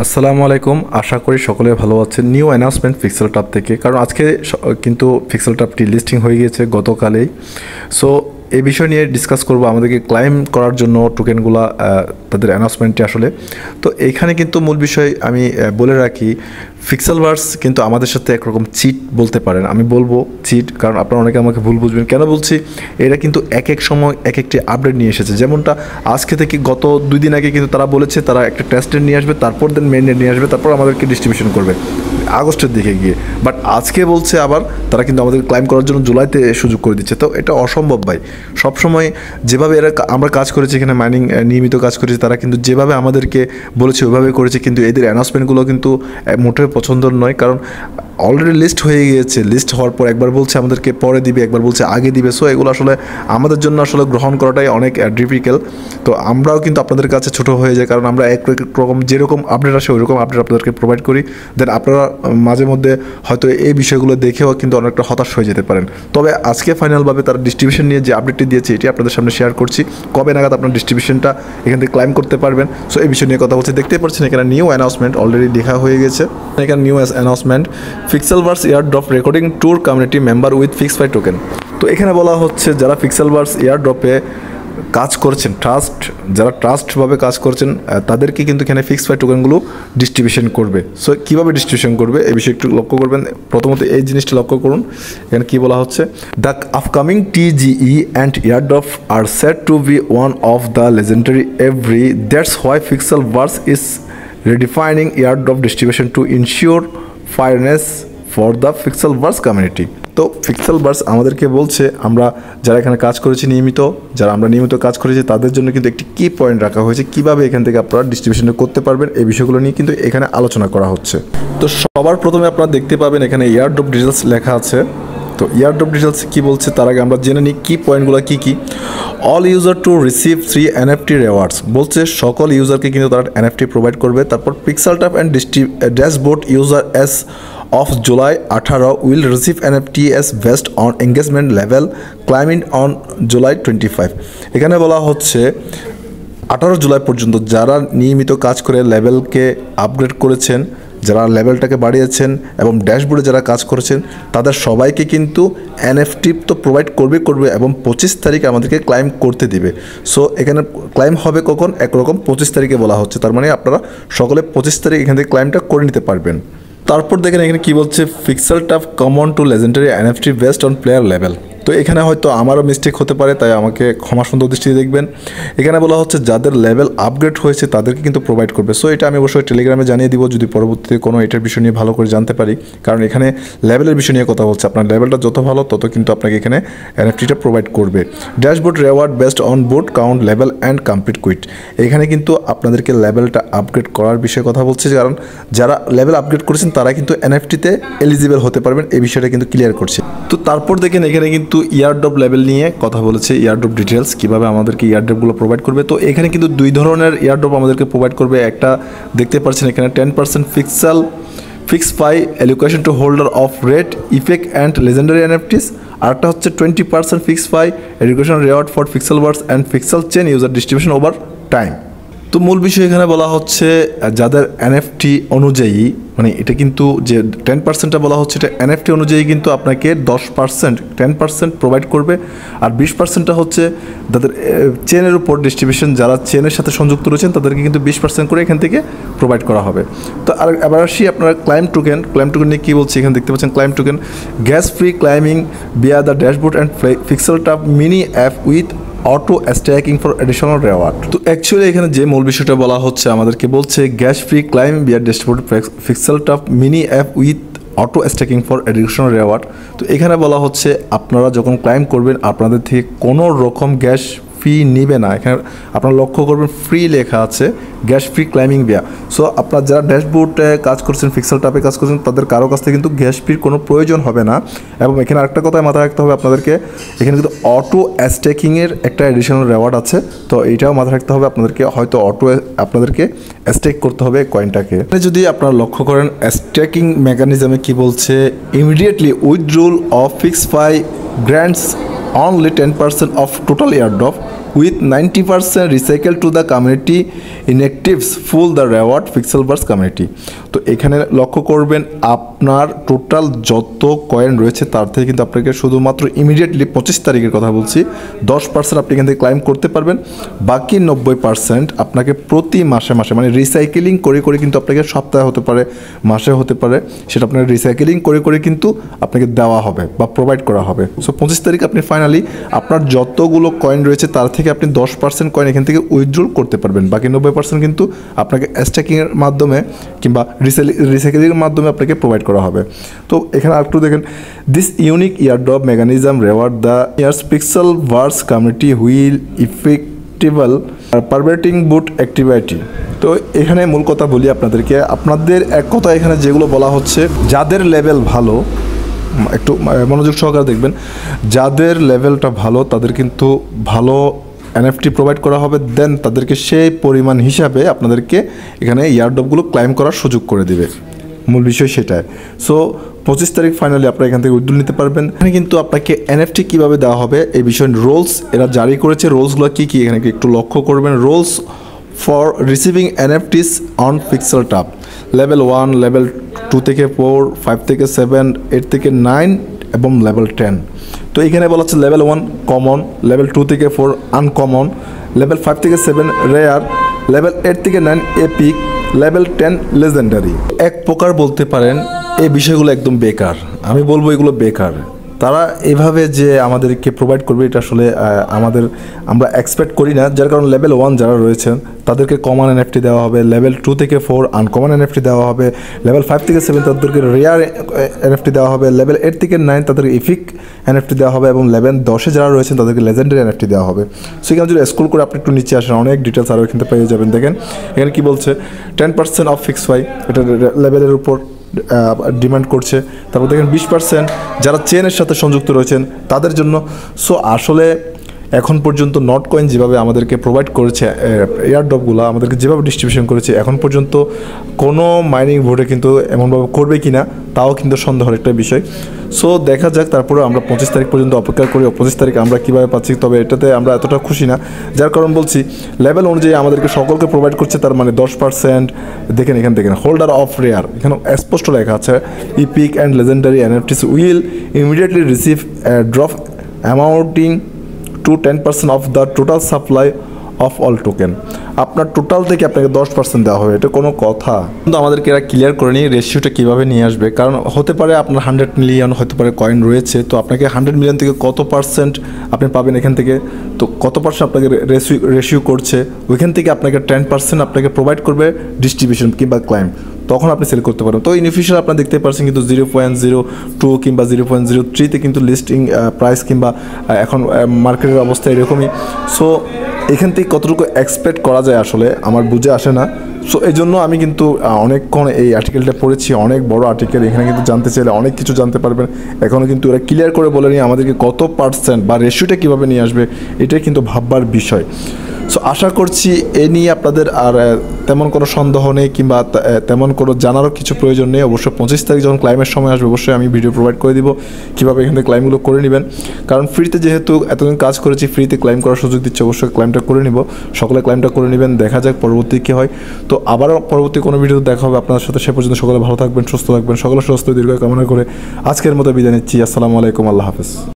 আসসালামু আলাইকুম। আশা করি সকলে ভালো আছেন। নিউ অ্যানাউন্সমেন্ট পিক্সেল টপ থেকে, কারণ আজকে কিন্তু পিক্সেল টপটি লিস্টিং হয়ে গিয়েছে গতকালেই। সো এই বিষয় নিয়ে ডিসকাস করব, আমাদেরকে ক্লাইম করার জন্য টোকেনগুলা তাদের অ্যানাউন্সমেন্টটি আসলে। তো এইখানে কিন্তু মূল বিষয় আমি বলে রাখি, পিক্সেলভার্স কিন্তু আমাদের সাথে একরকম চিট বলতে পারেন। আমি বলবো চিট, কারণ আপনারা অনেকে আমাকে ভুল বুঝবেন। কেন বলছি, এরা কিন্তু এক এক সময় এক একটি আপডেট নিয়ে এসেছে। যেমনটা আজকে থেকে গত 2 দিন আগে কিন্তু তারা বলেছে তারা একটা টেস্টের নিয়ে আসবে, তারপর দেন মেইনের নিয়ে আসবে, তারপর আমাদেরকে ডিস্ট্রিবিউশন করবে আগস্টের দিকে গিয়ে। বাট আজকে বলছে আবার তারা কিন্তু আমাদের ক্লাইম করার জন্য জুলাইতে সুযোগ করে দিচ্ছে। তো এটা অসম্ভব ভাই। সবসময় যেভাবে আমরা কাজ করেছি, এখানে মাইনিং নিয়মিত কাজ করেছি, তারা কিন্তু যেভাবে আমাদেরকে বলেছে ওইভাবে করেছে। কিন্তু এদের অ্যানাউন্সমেন্টগুলো কিন্তু মোটেও পছন্দ নয়, কারণ অলরেডি লিস্ট হয়ে গিয়েছে। লিস্ট হওয়ার পর একবার বলছে আমাদেরকে পরে দিবে, একবার বলছে আগে দিবে। সো এগুলো আসলে আমাদের জন্য আসলে গ্রহণ করাটাই অনেক ডিফিকাল্ট। তো আমরাও কিন্তু আপনাদের কাছে ছোট হয়ে যায়, কারণ আমরা এক রকম যেরকম আপডেট আসে ওইরকম আপডেট আপনাদেরকে প্রোভাইড করি। দেন আপনারা মাঝে মধ্যে হয়তো এই বিষয়গুলো দেখেও কিন্তু অনেকটা হতাশ হয়ে যেতে পারেন। তবে আজকে ফাইনালভাবে তারা ডিস্ট্রিবিউশন নিয়ে যে আপডেটটি দিয়েছে এটি আপনাদের সামনে শেয়ার করছি। কবে নাগাদ আপনার ডিস্ট্রিবিউশনটা এখান থেকে ক্লাইম করতে পারবেন, সো এই বিষয় নিয়ে কথা বলছি। দেখতে পাচ্ছেন এখানে নিউ অ্যানাউন্সমেন্ট অলরেডি লেখা হয়ে গেছে। এখানে new announcement, Pixelverse airdrop recording tour community member with PixFi token. তো এখানে বলা হচ্ছে যারা পিক্সেলভার্স এয়ারড্রপে কাজ করছেন, যারা ট্রাস্টভাবে কাজ করছেন, তাদেরকে কিন্তু এখানে ফিক্স ফাই টোকেনগুলো ডিস্ট্রিবিউশন করবে। সো কীভাবে ডিস্ট্রিবিউশন করবে এই বিষয়ে একটু লক্ষ্য করবেন। প্রথমত এই জিনিসটা লক্ষ্য করুন, এখানে কী বলা হচ্ছে, the upcoming TGE and airdrop are set to be one of the legendary every, that's why Pixelverse is redefining airdrop distribution to ensure fairness for the Pixelverse community. তো পিক্সেলভার্স আমাদেরকে বলছে, আমরা যারা এখানে কাজ করেছি আমরা নিয়মিত কাজ করেছি, তাদের জন্য কিন্তু একটি কি পয়েন্ট রাখা হয়েছে, কীভাবে এখান থেকে আপনারা ডিস্ট্রিবিউশনটা করতে পারবেন এই বিষয়গুলো নিয়ে কিন্তু এখানে আলোচনা করা হচ্ছে। তো সবার প্রথমে আপনারা দেখতে পাবেন এখানে এয়ারড্রপ ডিটেলস লেখা আছে। তো এয়ারড্রপ ডিটেলস কী বলছে তার আগে আমরা জেনে নিই কী পয়েন্টগুলো কী। All user to receive 3 NFT rewards, বলছে সকল ইউজারকে কিন্তু তারা NFT প্রোভাইড করবে। তারপর pixel top and dashboard user as of July 18 will receive NFT as based on engagement level climbing on July 25। এখানে বলা হচ্ছে 18 জুলাই পর্যন্ত যারা নিয়মিত কাজ করে লেভেলকে আপগ্রেড করেছেন, যারা লেভেলটাকে বাড়িয়েছেন এবং ড্যাশবোর্ডে যারা কাজ করেছেন, তাদের সবাইকে কিন্তু NFT তো প্রোভাইড করবে এবং 25 তারিখ আমাদেরকে ক্লাইম করতে দিবে। সো এখানে ক্লাইম হবে কখন, একরকম 25 তারিখে বলা হচ্ছে। তার মানে আপনারা সকলে 25 তারিখ এখান থেকে ক্লাইমটা করে নিতে পারবেন। তারপর দেখেন এখানে কী বলছে, pixel top common to legendary NFT based on player level. তো এখানে হয়তো আমারও মিস্টেক হতে পারে, তাই আমাকে ক্ষমা সুন্দর দৃষ্টিতে দেখবেন। এখানে বলা হচ্ছে যাদের লেভেল আপগ্রেড হয়েছে তাদেরকে কিন্তু প্রোভাইড করবে। সো এটা আমি অবশ্যই টেলিগ্রামে জানিয়ে দিব যদি পরবর্তীতে কোনো এটার বিষয় নিয়ে ভালো করে জানতে পারি, কারণ এখানে লেভেলের বিষয় নিয়ে কথা বলছে। আপনার লেভেলটা যত ভালো তত কিন্তু আপনাকে এখানে NFTটা প্রোভাইড করবে। Dashboard reward based on boot count level and complete quit, এখানে কিন্তু আপনাদেরকে লেভেলটা আপগ্রেড করার বিষয়ে কথা বলছে, কারণ যারা লেভেল আপগ্রেড করেছেন তারা কিন্তু NFTতে এলিজিবল হতে পারবেন, এই বিষয়টা কিন্তু ক্লিয়ার করছে। তো তারপর দেখেন এখানে কিন্তু ইয়ারড্রপ লেভেল নিয়ে কথা বলেছে, ইয়ারড্রপ ডিটেলস কীভাবে আমাদেরকে ইয়ারড্রপগুলো প্রোভাইড করবে। তো এখানে কিন্তু 2 ধরনের ইয়ারড্রপ আমাদেরকে প্রোভাইড করবে। একটা দেখতে পাচ্ছেন এখানে 10% PixFi allocation to holder of rate effect and legendary NFTs, আরেকটা হচ্ছে 20% PixFi education reward for Pixelverse and pixel chain user distribution over time. তো মূল বিষয় এখানে বলা হচ্ছে যাদের NFT অনুযায়ী, মানে এটা কিন্তু যে 10%টা বলা হচ্ছে এটা NFT অনুযায়ী কিন্তু আপনাকে 10% প্রোভাইড করবে, আর 20%টা হচ্ছে যাদের চেনের উপর ডিস্ট্রিবিউশন, যারা চেনের সাথে সংযুক্ত রয়েছেন তাদেরকে কিন্তু 20% করে এখান থেকে প্রোভাইড করা হবে। তো আর এবার আসি আপনারা ক্লাইম টোকেন নিয়ে কী বলছে, এখানে দেখতে পাচ্ছেন claim token gas free claiming via the dashboard and pixel top mini app with auto staking for additional reward. তো অ্যাকচুয়ালি এখানে যে মূল বিষয়টা বলা হচ্ছে, আমাদেরকে বলছে গ্যাস ফ্রি ক্লাইম বিয়ার dashboard pixel top mini app with auto staking for additional reward. তো এখানে বলা হচ্ছে আপনারা যখন ক্লাইম করবেন আপনাদের থেকে কোনো রকম গ্যাস ফি নিবে না। এখানে আপনারা লক্ষ্য করবেন ফ্রি লেখা আছে, গ্যাস ফ্রি ক্লাইমিং বিয়া। সো আপনারা যারা ড্যাশবোর্ডে কাজ করছেন, পিক্সেল টপে কাজ করছেন, তাদের কারো কাছ থেকে কিন্তু গ্যাস ফির কোনো প্রয়োজন হবে না। এবং এখানে আরেকটা কথায় মাথায় রাখতে হবে আপনাদেরকে, এখানে কিন্তু অটো স্ট্যাকিংয়ের একটা এডিশনাল রেওয়ার্ড আছে। তো এইটাও মাথায় রাখতে হবে আপনাদেরকে, হয়তো আপনাদেরকে স্টেক করতে হবে কয়েনটাকে। যদি আপনারা লক্ষ্য করেন স্ট্যাকিং মেকানিজমে কি বলছে, immediately withdrawal of fix fi grants only 10% of total airdrop with 90% recycle to the community inactives full the reward Pixelverse community। তো এখানে লক্ষ্য করবেন আপনার টোটাল যত কয়েন রয়েছে তার থেকে কিন্তু আপনাকে শুধুমাত্র ইমিডিয়েটলি 25 তারিখের কথা বলছি 10% আপনি এখান থেকে ক্লাইম করতে পারবেন, বাকি 90% আপনাকে প্রতি মাসে মানে রিসাইকেলিং করে কিন্তু আপনাকে সপ্তাহে হতে পারে, মাসে হতে পারে, সেটা আপনাকে রিসাইকেলিং করে কিন্তু আপনাকে দেওয়া হবে বা প্রোভাইড করা হবে। সো 25 তারিখ আপনি ফাইনালি আপনার যতগুলো কয়েন রয়েছে তার থেকে আপনি 10% কয়েন এখান থেকে উইথড্রল করতে পারবেন, বাকি 90% কিন্তু আপনাকে স্ট্যাকিংয়ের মাধ্যমে কিংবা রিসাইকেলিংয়ের মাধ্যমে আপনাকে প্রোভাইড করা হবে। তো এখানে আরেকটু দেখেন, this unique airdrop mechanism reward the years Pixelverse community while effectively perverting bot activity. তো এখানে মূল কথা বলি আপনাদেরকে, আপনাদের এক কথা এখানে যেগুলো বলা হচ্ছে, যাদের লেভেল ভালো, একটু মনোযোগ সহকারে দেখবেন, যাদের লেভেলটা ভালো তাদের কিন্তু ভালো এনএফটি প্রোভাইড করা হবে, দেন তাদেরকে সেই পরিমাণ হিসাবে আপনাদেরকে এখানে ইয়ারড্রপগুলো ক্লাইম করার সুযোগ করে দিবে। মূল বিষয় সেটাই। সো 25 তারিখ ফাইনালি আপনারা এখান থেকে উইথড্রল নিতে পারবেন। এখানে কিন্তু আপনাকে এনএফটি কীভাবে দেওয়া হবে এই বিষয়ে রোলস এরা জারি করেছে। রোলসগুলো কী কী এখানে একটু লক্ষ্য করবেন। Rules for receiving NFTs on Pixeltap level 1, level 2 থেকে 4, 5 থেকে 7, 8 থেকে 9 এবং লেভেল 10। তো এখানে বলা হচ্ছে লেভেল 1 কমন, লেভেল 2 থেকে 4 আনকমন, লেভেল 5 থেকে 7 রেয়ার, লেভেল 8 থেকে 9 এপিক, লেভেল 10 লেজেন্ডারি। এক প্রকার বলতে পারেন এই বিষয়গুলো একদম বেকার, আমি বলবো এগুলো বেকার। তারা এভাবে যে আমাদেরকে প্রোভাইড করবে এটা আসলে আমরা এক্সপেক্ট করি না, যার কারণে লেভেল 1 যারা রয়েছেন তাদেরকে কমন এনএফটি দেওয়া হবে, লেভেল 2 থেকে 4 আনকমন এনএফটি দেওয়া হবে, লেভেল 5 থেকে 7 তাদেরকে রেয়ার এনএফটি দেওয়া হবে, লেভেল 8 থেকে 9 তাদেরকে ইফিক এনএফটি দেওয়া হবে এবং লেভেল 10 যারা রয়েছেন তাদেরকে লেজেন্ডারি এনএফটি দেওয়া হবে। সেখানে যদি স্ক্রল করে আপনি একটু নিচে আসেন অনেক ডিটেলস আরও এখানে পেয়ে যাবেন। দেখেন এখানে কী বলছে, 10% অফ ফিক্স ফাই, এটা লেভেলের উপর ডিমান্ড করছে। তারপর দেখেন 20% যারা চেনের সাথে সংযুক্ত রয়েছেন তাদের জন্য। সো আসলে এখন পর্যন্ত নট কয়েন যেভাবে আমাদেরকে প্রোভাইড করেছে, এয়ারড্রপগুলো আমাদেরকে যেভাবে ডিস্ট্রিবিউশন করেছে, এখন পর্যন্ত কোনো মাইনিং বোর্ডে কিন্তু এমনভাবে করবে কি না তাও কিন্তু সন্দেহের একটা বিষয়। সো দেখা যাক, তারপরে আমরা 25 তারিখ পর্যন্ত অপেক্ষা করি 25 তারিখ আমরা কীভাবে পাচ্ছি। তবে এটাতে আমরা এতটা খুশি না, যার কারণ বলছি লেভেল অনুযায়ী আমাদেরকে সকলকে প্রোভাইড করছে, তার মানে 10%। দেখেন এখানে দেখেন হোল্ডার অফ রেয়ার, এখানে স্পষ্ট লেখা আছে epic and legendary NFTs will immediately receive drop amounting to 10% of the total supply of all token। আপনার টোটাল থেকে আপনাকে 10% দেওয়া হবে, এটা কোনো কথা? কিন্তু আমাদেরকে এরা ক্লিয়ার করে নিয়ে রেশিওটা কীভাবে নিয়ে আসবে, কারণ হতে পারে আপনার 100 মিলিয়ন হতে পারে কয়েন রয়েছে, তো আপনাকে 100 মিলিয়ন থেকে কত পার্সেন্ট আপনি পাবেন এখান থেকে, তো কত পার্সেন্ট আপনাকে রেশিও করছে, ওইখান থেকে আপনাকে 10% আপনাকে প্রোভাইড করবে ডিস্ট্রিবিউশন কিংবা ক্লাইম, তখন আপনি সেল করতে পারেন। তো ইনঅফিশিয়াল আপনারা দেখতে পাচ্ছেন কিন্তু 0.02 কিংবা 0.03-তে কিন্তু লিস্টিং প্রাইস কিংবা এখন মার্কেটের অবস্থা এরকমই। সো এখান থেকে কতটুকু এক্সপেক্ট করা যায় আসলে আমার বুঝে আসে না। সো এই জন্য আমি কিন্তু অনেকক্ষণ এই আর্টিকেলটা পড়েছি, অনেক বড় আর্টিকেল, এখানে কিন্তু জানতে চাইলে অনেক কিছু জানতে পারবেন। এখনও কিন্তু এরা ক্লিয়ার করে বলেনি আমাদেরকে কত পার্সেন্ট বা রেশিওটা কীভাবে নিয়ে আসবে, এটাই কিন্তু ভাববার বিষয়। সো আশা করছি এ নিয়ে আপনাদের আর তেমন কোনো সন্দেহ নেই কিংবা তেমন কোনো জানারও কিছু প্রয়োজন নেই। অবশ্যই 25 তারিখ যখন ক্লাইমের সময় আসবে অবশ্যই আমি ভিডিও প্রোভাইড করে দিব কীভাবে এখান থেকে ক্লাইমগুলো করে নেবেন, কারণ ফ্রিতে যেহেতু এতদিন কাজ করেছি, ফ্রিতে ক্লাইম করার সুযোগ দিচ্ছে, অবশ্যই ক্লাইমটা করে নিব। সকলে ক্লাইমটা করে নেবেন, দেখা যাক পরবর্তী কী হয়। তো আবারও পরবর্তী কোনো ভিডিও দেখা হবে আপনার সাথে, সে পর্যন্ত সকলে ভালো থাকবেন, সুস্থ থাকবেন, সকলে সুস্থ দীর্ঘ কামনা করে আজকের মতো বিদায় নিচ্ছি। আসসালামু আলাইকুম, আল্লাহ হাফেজ।